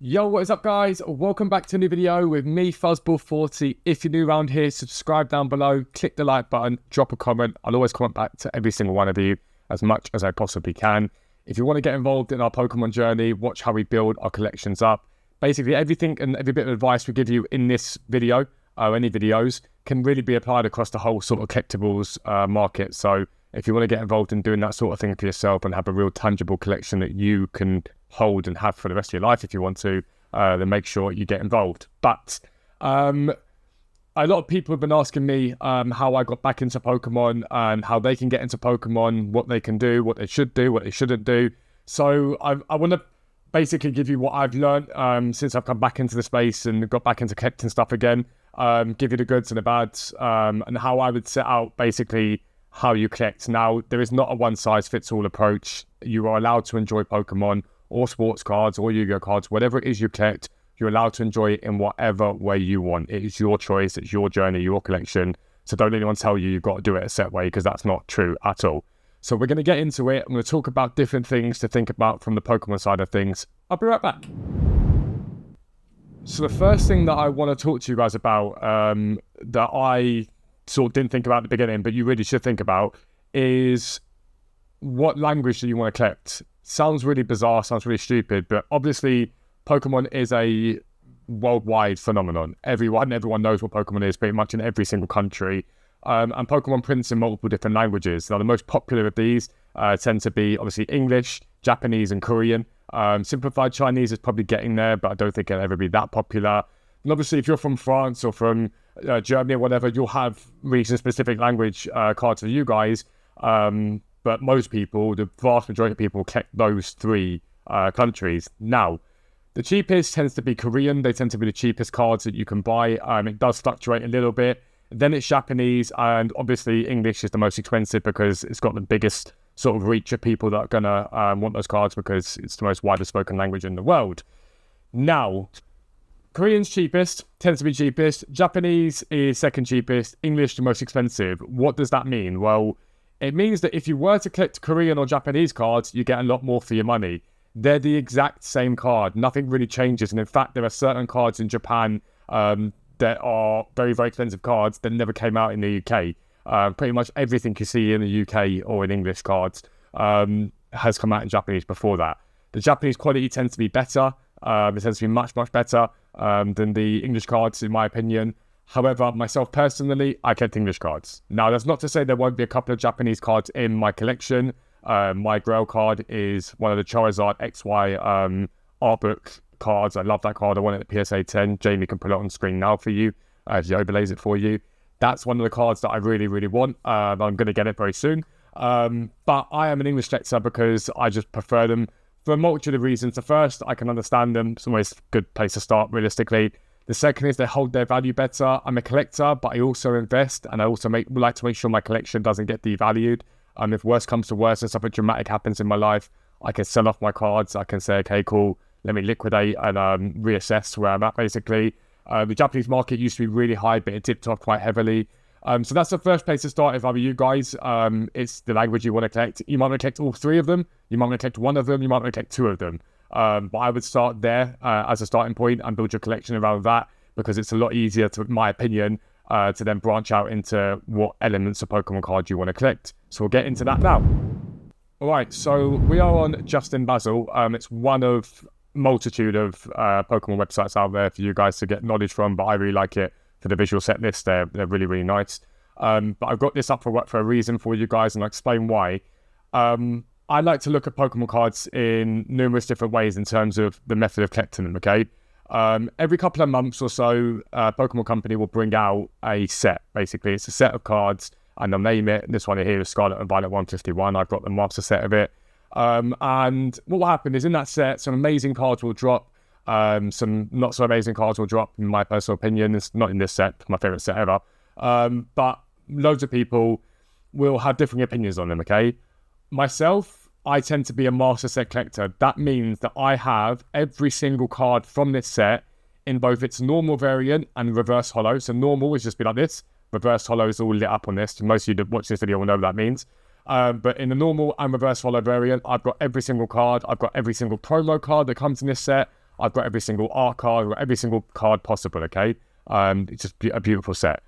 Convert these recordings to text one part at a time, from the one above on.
Yo, what is up, guys? Welcome back to a new video with me, Fuzzball40. If you're new around here, subscribe down below, click the like button, drop a comment. I'll always comment back to every single one of you as much as I possibly can. If you want to get involved in our Pokemon journey, watch how we build our collections up. Basically, everything and every bit of advice we give you in this video, or any videos, can really be applied across the whole sort of collectibles market. So if you want to get involved in doing that sort of thing for yourself and have a real tangible collection that you can hold and have for the rest of your life if you want to, then make sure you get involved. But a lot of people have been asking me how I got back into Pokemon and how they can get into Pokemon, what they can do, what they should do, what they shouldn't do. So I want to basically give you what I've learned since I've come back into the space and got back into collecting stuff again, give you the goods and the bads, and how I would set out basically how you collect. Now, there is not a one-size-fits-all approach. You are allowed to enjoy Pokemon or sports cards or Yu-Gi-Oh cards, whatever it is you collect, you're allowed to enjoy it in whatever way you want. It is your choice, it's your journey, your collection. So don't let anyone tell you you've got to do it a set way, because that's not true at all. So we're going to get into it. I'm going to talk about different things to think about from the Pokemon side of things. I'll be right back. So the first thing that I want to talk to you guys about, that I sort of didn't think about at the beginning, but you really should think about, is what language do you want to collect? Sounds really bizarre, sounds really stupid, but obviously Pokemon is a worldwide phenomenon. Everyone knows what Pokemon is pretty much in every single country. And Pokemon prints in multiple different languages. Now, the most popular of these tend to be obviously English, Japanese, and Korean. Simplified Chinese is probably getting there, but I don't think it'll ever be that popular. And obviously, if you're from France or from Germany or whatever, you'll have region-specific language cards for you guys. But most people, the vast majority of people, collect those three countries. Now, the cheapest tends to be Korean. They tend to be the cheapest cards that you can buy. It does fluctuate a little bit. Then it's Japanese, and obviously English is the most expensive because it's got the biggest sort of reach of people that are going to want those cards, because it's the most widely spoken language in the world. Now, Korean's cheapest, tends to be cheapest. Japanese is second cheapest. English the most expensive. What does that mean? Well, it means that if you were to collect Korean or Japanese cards, you get a lot more for your money. They're the exact same card. Nothing really changes. And in fact, there are certain cards in Japan that are very, very expensive cards that never came out in the UK. Pretty much everything you see in the UK or in English cards has come out in Japanese before that. The Japanese quality tends to be better. It tends to be much, much better than the English cards, in my opinion. However, myself personally, I collect English cards. Now, that's not to say there won't be a couple of Japanese cards in my collection. My Grail card is one of the Charizard XY art book cards. I love that card. I want it at PSA 10. Jamie can put it on screen now for you. He overlays it for you. That's one of the cards that I really, really want. I'm going to get it very soon. But I am an English collector because I just prefer them for a multitude of reasons. The first, I can understand them. It's always a good place to start, realistically. The second is they hold their value better. I'm a collector, but I also invest, and I also like to make sure my collection doesn't get devalued. If worse comes to worse and something dramatic happens in my life, I can sell off my cards. I can say, okay, cool, let me liquidate and reassess where I'm at, basically. The Japanese market used to be really high, but it dipped off quite heavily. So that's the first place to start if I were you guys. It's the language you want to collect. You might want to collect all three of them. You might want to collect one of them. You might want to collect two of them. But I would start there as a starting point and build your collection around that, because it's a lot easier, to, in my opinion, to then branch out into what elements of Pokemon cards you want to collect. So we'll get into that now. All right, so we are on Justin Basil. It's one of multitude of Pokemon websites out there for you guys to get knowledge from, but I really like it for the visual set list. They're really, really nice. But I've got this up for a reason for you guys, and I'll explain why. I like to look at Pokemon cards in numerous different ways in terms of the method of collecting them, okay? Every couple of months or so, Pokemon Company will bring out a set, basically. It's a set of cards, and they'll name it. This one here is Scarlet and Violet 151. I've got the master set of it. And what will happen is in that set, some amazing cards will drop. Some not so amazing cards will drop, in my personal opinion. It's not in this set, my favourite set ever. But loads of people will have different opinions on them, okay? Myself, I tend to be a master set collector. That means that I have every single card from this set in both its normal variant and reverse holo. So normal is just be like this. Reverse holo is all lit up on this. Most of you that watch this video will know what that means. But in the normal and reverse holo variant, I've got every single card. I've got every single promo card that comes in this set. I've got every single art card, or every single card possible, okay? It's just a beautiful set.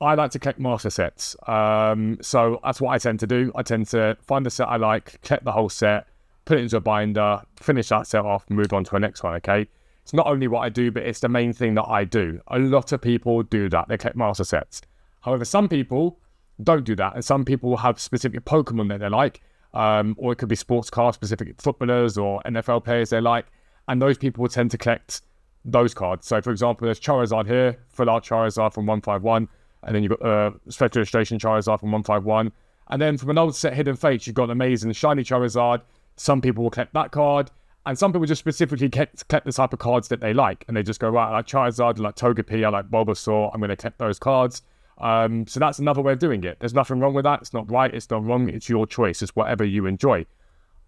I like to collect master sets. So that's what I tend to do. I tend to find the set I like, collect the whole set, put it into a binder, finish that set off, move on to the next one, okay? It's not only what I do, but it's the main thing that I do. A lot of people do that. They collect master sets. However, some people don't do that. And some people have specific Pokemon that they like. Or it could be sports cards, specific footballers or NFL players they like. And those people will tend to collect those cards. So, for example, there's Charizard here, full art Charizard from 151. And then you've got Special Illustration Charizard from 151. And then from an old set, Hidden Fates, you've got an amazing shiny Charizard. Some people will collect that card. And some people just specifically collect the type of cards that they like. And they just go, right, I like Charizard, I like Togepi, I like Bulbasaur, I'm going to collect those cards. So that's another way of doing it. There's nothing wrong with that. It's not right, it's not wrong. It's your choice. It's whatever you enjoy.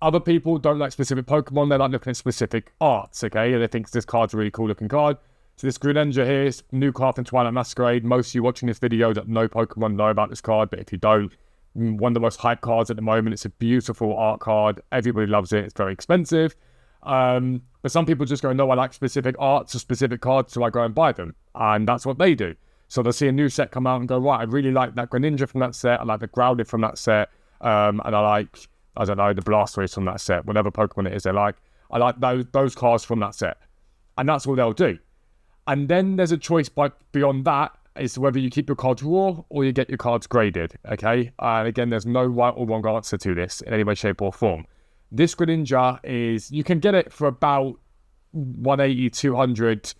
Other people don't like specific Pokemon. They like looking at specific arts, okay? And they think this card's a really cool looking card. So this Greninja here is new card from Twilight Masquerade. Most of you watching this video that know Pokemon know about this card, but if you don't, one of the most hyped cards at the moment. It's a beautiful art card. Everybody loves it. It's very expensive. But some people just go, no, I like specific arts or specific cards, so I go and buy them. And that's what they do. So they'll see a new set come out and go, right, I really like that Greninja from that set. I like the Grouded from that set. And I like, I don't know, the Blastoise from that set. Whatever Pokemon it is they like. I like those cards from that set. And that's all they'll do. And then there's a choice beyond that as to whether you keep your cards raw or you get your cards graded, okay? And again, there's no right or wrong answer to this in any way, shape or form. This Greninja is, you can get it for about 180, 200,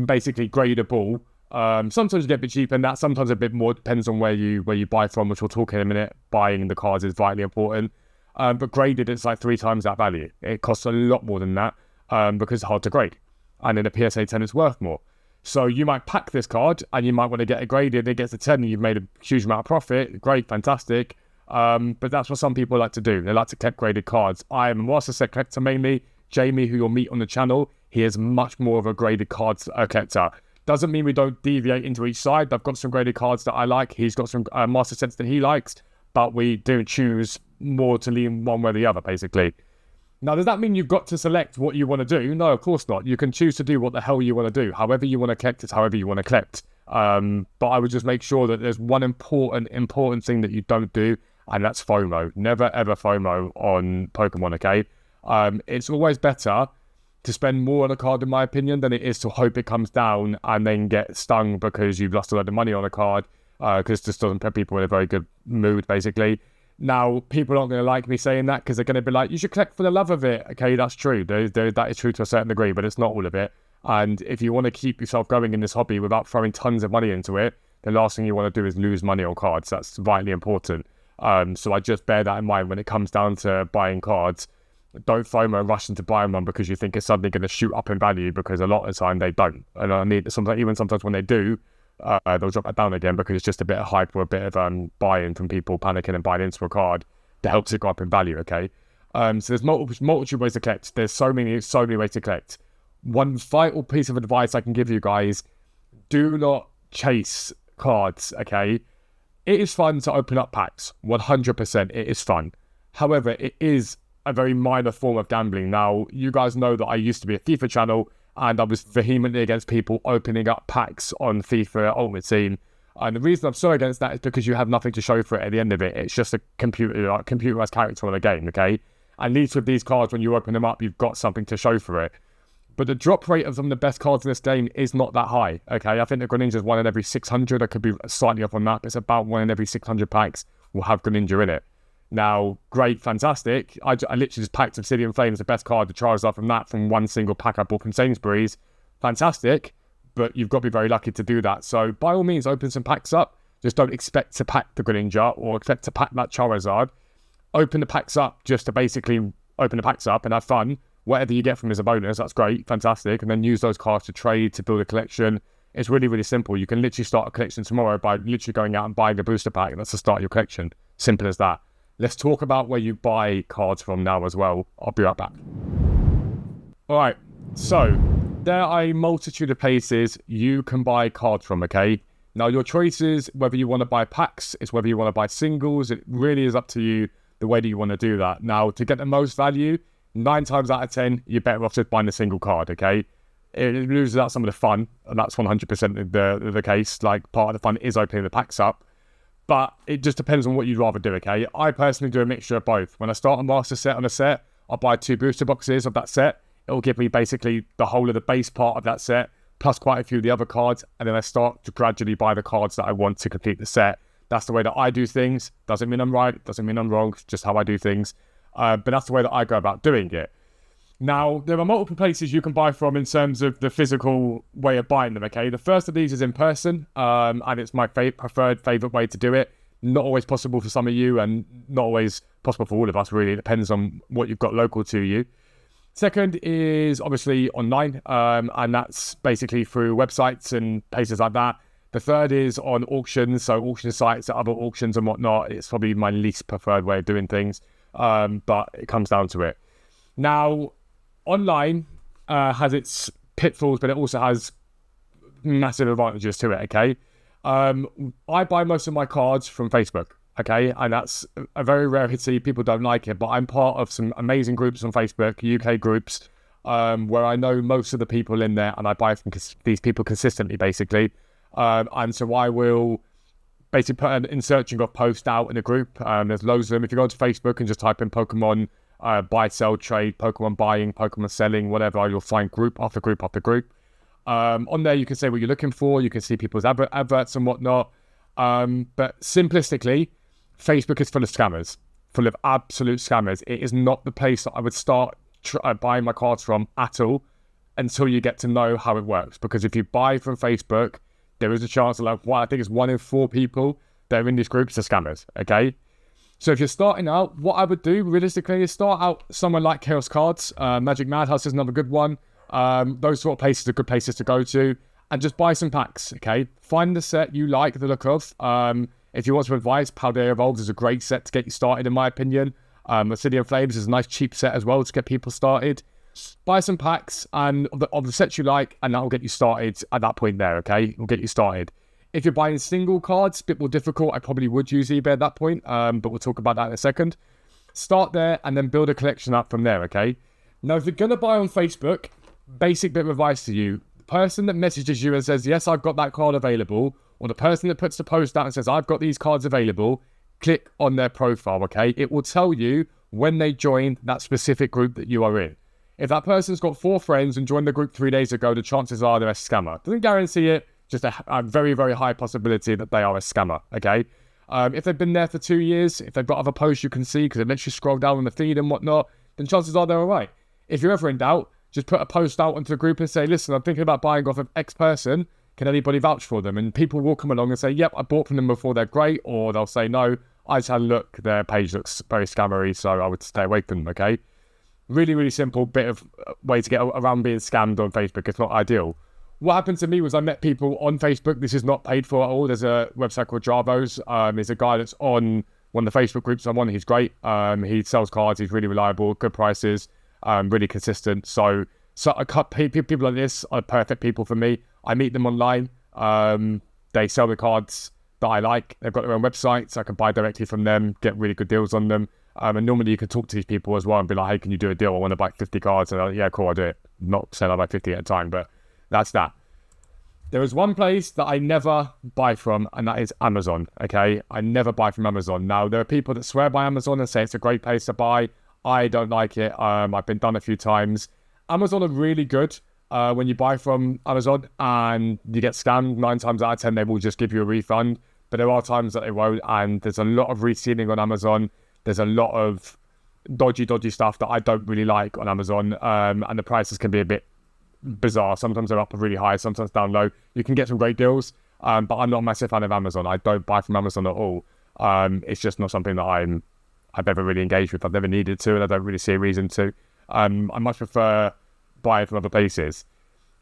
basically gradable. Sometimes you get a bit cheaper than that, sometimes a bit more, depends on where you buy from, which we'll talk in a minute. Buying the cards is vitally important. But graded, it's like 3 times that value. It costs a lot more than that because it's hard to grade. And in a PSA 10, it's worth more. So you might pack this card and you might want to get it graded. It gets a 10 and you've made a huge amount of profit. Great, fantastic. But that's what some people like to do. They like to collect graded cards. I am a master set collector mainly. Jamie, who you'll meet on the channel, he is much more of a graded cards collector. Doesn't mean we don't deviate into each side. I've got some graded cards that I like. He's got some master sets that he likes. But we do choose more to lean one way or the other, basically. Now, does that mean you've got to select what you want to do? No, of course not. You can choose to do what the hell you want to do. However you want to collect is however you want to collect. But I would just make sure that there's one important thing that you don't do, and that's FOMO. Never, ever FOMO on Pokemon, okay? It's always better to spend more on a card, in my opinion, than it is to hope it comes down and then get stung because you've lost a lot of money on a card, because this doesn't put people in a very good mood, basically. Now, people aren't going to like me saying that because they're going to be like, you should collect for the love of it. Okay, that's true. That is true to a certain degree, but it's not all of it. And if you want to keep yourself going in this hobby without throwing tons of money into it, the last thing you want to do is lose money on cards. That's vitally important. So I just bear that in mind when it comes down to buying cards. Don't FOMO and rush into buying one because you think it's suddenly going to shoot up in value, because a lot of the time they don't. And sometimes when they do, they'll drop that down again because it's just a bit of hype or a bit of buy-in from people panicking and buying into a card that helps it go up in value, okay? So there's multiple ways to collect. There's so many ways to collect. One vital piece of advice I can give you guys, do not chase cards, okay? It is fun to open up packs, 100%, it is fun. However, it is a very minor form of gambling. Now, you guys know that I used to be a FIFA channel, and I was vehemently against people opening up packs on FIFA Ultimate Team. And the reason I'm so against that is because you have nothing to show for it at the end of it. It's just a computerized character on a game, okay? At least with these cards, when you open them up, you've got something to show for it. But the drop rate of some of the best cards in this game is not that high, okay? I think the Greninja is 1 in every 600. I could be slightly off on that, but it's about 1 in every 600 packs will have Greninja in it. Now, great, fantastic. I literally just packed Obsidian Flames, the best card, the Charizard from one single pack I bought from Sainsbury's. Fantastic, but you've got to be very lucky to do that. So by all means, open some packs up. Just don't expect to pack the Greninja or expect to pack that Charizard. Open the packs up just to basically open the packs up and have fun. Whatever you get from is a bonus. That's great, fantastic. And then use those cards to trade, to build a collection. It's really, really simple. You can literally start a collection tomorrow by literally going out and buying a booster pack, and that's the start of your collection. Simple as that. Let's talk about where you buy cards from now as well. I'll be right back. All right, so there are a multitude of places you can buy cards from, okay? Now, your choices, whether you want to buy packs, it's whether you want to buy singles. It really is up to you the way that you want to do that. Now, to get the most value, 9 times out of 10, you're better off just buying a single card, okay? It loses out some of the fun, and that's 100% the case. Like, part of the fun is opening the packs up, but it just depends on what you'd rather do, okay? I personally do a mixture of both. When I start a master set on a set, I'll buy 2 booster boxes of that set. It'll give me basically the whole of the base part of that set, plus quite a few of the other cards, and then I start to gradually buy the cards that I want to complete the set. That's the way that I do things. Doesn't mean I'm right, doesn't mean I'm wrong, it's just how I do things. But that's the way that I go about doing it. Now, there are multiple places you can buy from in terms of the physical way of buying them, okay? The first of these is in person, and it's my preferred favourite way to do it. Not always possible for some of you, and not always possible for all of us, really. It depends on what you've got local to you. Second is obviously online, and that's basically through websites and places like that. The third is on auctions, so auction sites, other auctions and whatnot. It's probably my least preferred way of doing things, but it comes down to it. Now, online has its pitfalls, but it also has massive advantages to it, okay? I buy most of my cards from Facebook, okay? And that's a very rarity. People don't like it, but I'm part of some amazing groups on Facebook, UK groups, where I know most of the people in there, and I buy from these people consistently, basically. And so I will basically put an in searching of post out in a group. There's loads of them. If you go to Facebook and just type in Pokemon buy, sell, trade, Pokemon buying, Pokemon selling, whatever, you'll find group after group after group. On there, you can say what you're looking for. You can see people's adverts and whatnot. But simplistically, Facebook is full of scammers, full of absolute scammers. It is not the place that I would start buying my cards from at all until you get to know how it works. Because if you buy from Facebook, there is a chance that, like, I think it's 1 in 4 people that are in these groups are scammers, okay? So if you're starting out, what I would do realistically is start out somewhere like Chaos Cards. Magic Madhouse is another good one. Those sort of places are good places to go to, and just buy some packs, okay? Find the set you like the look of. If you want some advice, Paldea Evolved is a great set to get you started, in my opinion. Obsidian Flames is a nice cheap set as well to get people started. Buy some packs and of the sets you like, and that will get you started at that point there, okay? It'll get you started. If you're buying single cards, a bit more difficult. I probably would use eBay at that point, but we'll talk about that in a second. Start there and then build a collection up from there, okay? Now, if you're going to buy on Facebook, basic bit of advice to you. The person that messages you and says, yes, I've got that card available, or the person that puts the post out and says, I've got these cards available, click on their profile, okay? It will tell you when they joined that specific group that you are in. If that person's got 4 friends and joined the group 3 days ago, the chances are they're a scammer. Doesn't guarantee it, just a very, very high possibility that they are a scammer, okay? If they've been there for 2 years, if they've got other posts you can see, because it lets you scroll down on the feed and whatnot, then chances are they're all right. If you're ever in doubt, just put a post out onto the group and say, listen, I'm thinking about buying off of X person. Can anybody vouch for them? And people will come along and say, yep, I bought from them before, they're great. Or they'll say, no, I just had a look, their page looks very scammery, so I would stay away from them, okay? Really, really simple bit of way to get around being scammed on Facebook. It's not ideal. What happened to me was I met people on Facebook. This is not paid for at all. There's a website called Javos. There's a guy that's on one of the Facebook groups I'm on. He's great. He sells cards. He's really reliable, good prices, really consistent. So I cut people like this are perfect people for me. I meet them online. They sell the cards that I like. They've got their own websites. I can buy directly from them, get really good deals on them. And normally you can talk to these people as well and be like, hey, can you do a deal? I want to buy 50 cards. And they're like, yeah, cool, I'll do it. Not saying I buy 50 at a time, but that's that. There is one place that I never buy from, and that is Amazon, okay? I never buy from Amazon. Now, there are people that swear by Amazon and say it's a great place to buy. I don't like it. I've been done a few times. Amazon are really good when you buy from Amazon and you get scammed. 9 times out of 10, they will just give you a refund. But there are times that they won't, and there's a lot of resealing on Amazon. There's a lot of dodgy stuff that I don't really like on Amazon, and the prices can be a bit bizarre. Sometimes they're up really high, sometimes down low. You can get some great deals, but I'm not a massive fan of Amazon. I don't buy from Amazon at all. It's just not something that I've ever really engaged with. I've never needed to, and I don't really see a reason to. I much prefer buying from other places.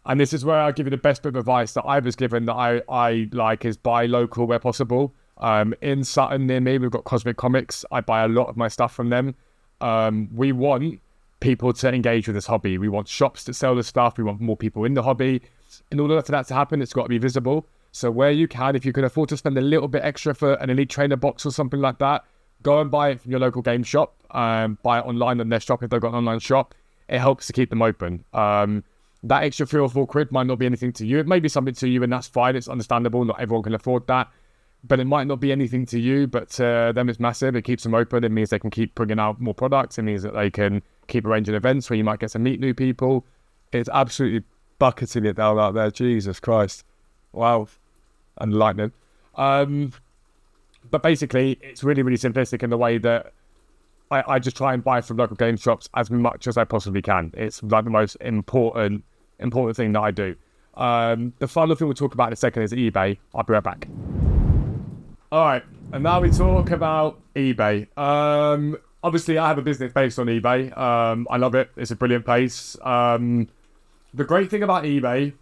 And this is where I give you the best bit of advice that I was given that I like is buy local where possible. In Sutton near me, we've got Cosmic Comics. I buy a lot of my stuff from them. We want people to engage with this hobby. We want shops to sell the stuff. We want more people in the hobby. In order for that to happen, it's got to be visible. So where you can, if you can afford to spend a little bit extra for an Elite Trainer box or something like that, Go and buy it from your local game shop. Buy it online on their shop if they've got an online shop. It helps to keep them open. That extra £3 or £4 might not be anything to you. It may be something to you, and that's fine. It's understandable. Not everyone can afford that. But it might not be anything to you, but to them it's massive. It keeps them open. It means they can keep bringing out more products. It means that they can keep arranging events where you might get to meet new people. It's absolutely bucketing it down out there. Jesus Christ. Wow. And lightning. But basically, it's really, really simplistic in the way that I just try and buy from local game shops as much as I possibly can. It's like the most important thing that I do. The final thing we'll talk about in a second is eBay. I'll be right back. All right, and now we talk about eBay. Obviously, I have a business based on eBay. I love it. It's a brilliant place. The great thing about eBay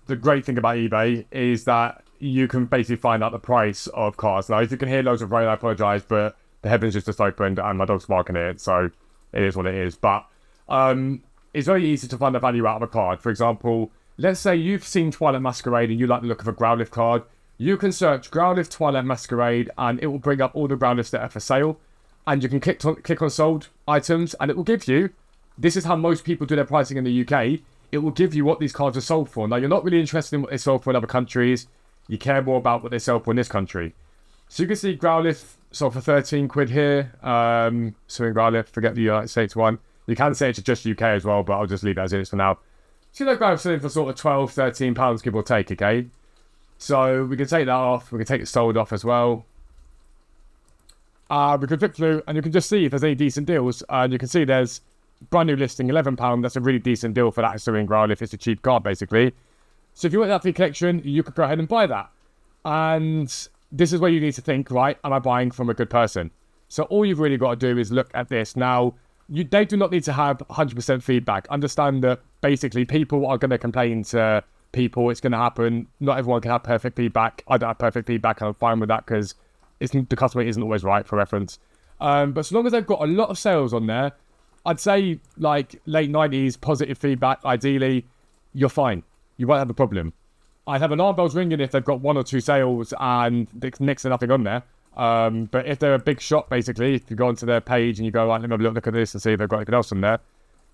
is that you can basically find out the price of cars. Now, if you can hear loads of rain, I apologise, but the heavens just opened and my dog's barking it, so it is what it is. But it's very easy to find the value out of a card. For example, let's say you've seen Twilight Masquerade and you like the look of a Growlithe card. You can search Growlithe Twilight Masquerade and it will bring up all the Growlithes that are for sale. And you can click on sold items and it will give you, this is how most people do their pricing in the UK, it will give you what these cards are sold for. Now, you're not really interested in what they sold for in other countries. You care more about what they sell for in this country. So you can see Growlithe sold for £13 here. Suing Growlithe, forget the United States one. You can say it's just UK as well, but I'll just leave it as it is for now. So you know Growlithe selling for sort of £12, £13, give or take, okay? So we can take that off. We can take it sold off as well. We can flip through and you can just see if there's any decent deals. And you can see there's brand new listing, £11. That's a really decent deal for that Suing Growlithe. It's a cheap card, basically. So if you want that for your collection, you could go ahead and buy that. And this is where you need to think, right, am I buying from a good person? So all you've really got to do is look at this. Now, they do not need to have 100% feedback. Understand that basically people are going to complain to people. It's going to happen. Not everyone can have perfect feedback. I don't have perfect feedback, and I'm fine with that because the customer isn't always right, for reference. But so long as they've got a lot of sales on there, I'd say like late 90s, positive feedback, ideally, you're fine. You won't have a problem. I'd have alarm bells ringing if they've got 1 or 2 sales and next to nothing on there. But if they're a big shop, basically, if you go onto their page and you go, right, let me have a look at this and see if they've got anything else on there, and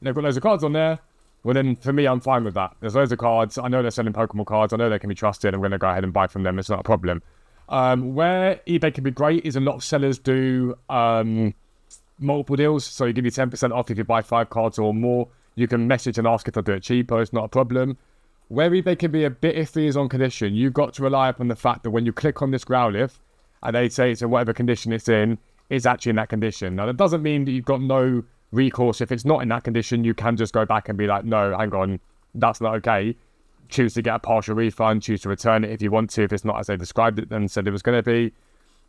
they've got loads of cards on there, well then, for me, I'm fine with that. There's loads of cards. I know they're selling Pokemon cards. I know they can be trusted. I'm going to go ahead and buy from them. It's not a problem. Where eBay can be great is a lot of sellers do multiple deals. So you give you 10% off if you buy 5 cards or more. You can message and ask if they'll do it cheaper. It's not a problem. Where eBay can be a bit iffy is on condition. You've got to rely upon the fact that when you click on this Growlithe and they say it's in whatever condition it's in, it's actually in that condition. Now, that doesn't mean that you've got no recourse. If it's not in that condition, you can just go back and be like, no, hang on, that's not okay. Choose to get a partial refund, choose to return it if you want to, if it's not as they described it and said it was going to be.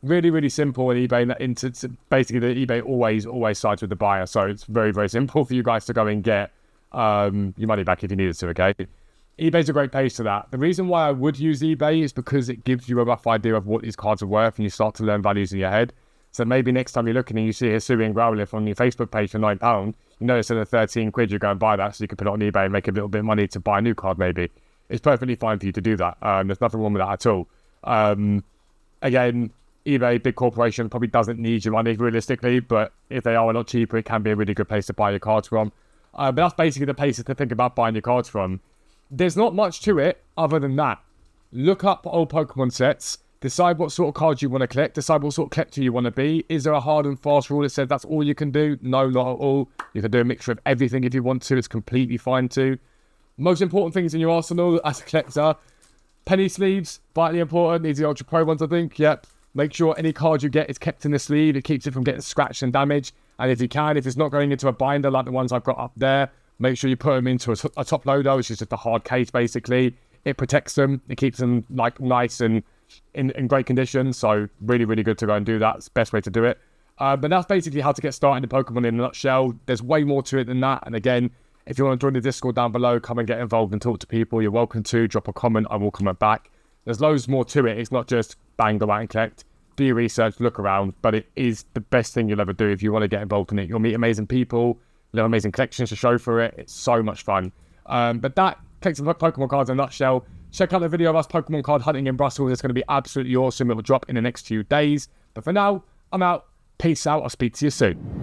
Really, really simple in eBay. Basically, the eBay always sides with the buyer. So it's very, very simple for you guys to go and get your money back if you needed to, okay? eBay's a great page to that. The reason why I would use eBay is because it gives you a rough idea of what these cards are worth and you start to learn values in your head. So maybe next time you're looking and you see a Hisuian Growlithe on your Facebook page for £9, you know instead of £13, you go and buy that so you can put it on eBay and make a little bit of money to buy a new card maybe. It's perfectly fine for you to do that. There's nothing wrong with that at all. Again, eBay, big corporation, probably doesn't need your money realistically, but if they are a lot cheaper, it can be a really good place to buy your cards from. But that's basically the places to think about buying your cards from. There's not much to it other than that. Look up old Pokemon sets, decide what sort of cards you want to collect, decide what sort of collector you want to be. Is there a hard and fast rule that says that's all you can do? No, not at all. You can do a mixture of everything if you want to. It's completely fine too. Most important things in your arsenal as a collector: penny sleeves, vitally important. These are the Ultra Pro ones, I think. Yep. Make sure any card you get is kept in the sleeve. It keeps it from getting scratched and damaged. And if you can, if it's not going into a binder like the ones I've got up there, make sure you put them into a top loader, which is just a hard case, basically. It protects them. It keeps them like nice and in great condition. So really, really good to go and do that. It's the best way to do it. But that's basically how to get started in Pokemon in a nutshell. There's way more to it than that. And again, if you want to join the Discord down below, come and get involved and talk to people, you're welcome to. Drop a comment. I will comment back. There's loads more to it. It's not just bang, go out and collect. Do your research, look around. But it is the best thing you'll ever do if you want to get involved in it. You'll meet amazing people. You'll have amazing collections to show for it. It's so much fun. But that takes some Pokemon cards in a nutshell. Check out the video of us Pokemon card hunting in Brussels. It's going to be absolutely awesome. It will drop in the next few days. But for now, I'm out. Peace out. I'll speak to you soon.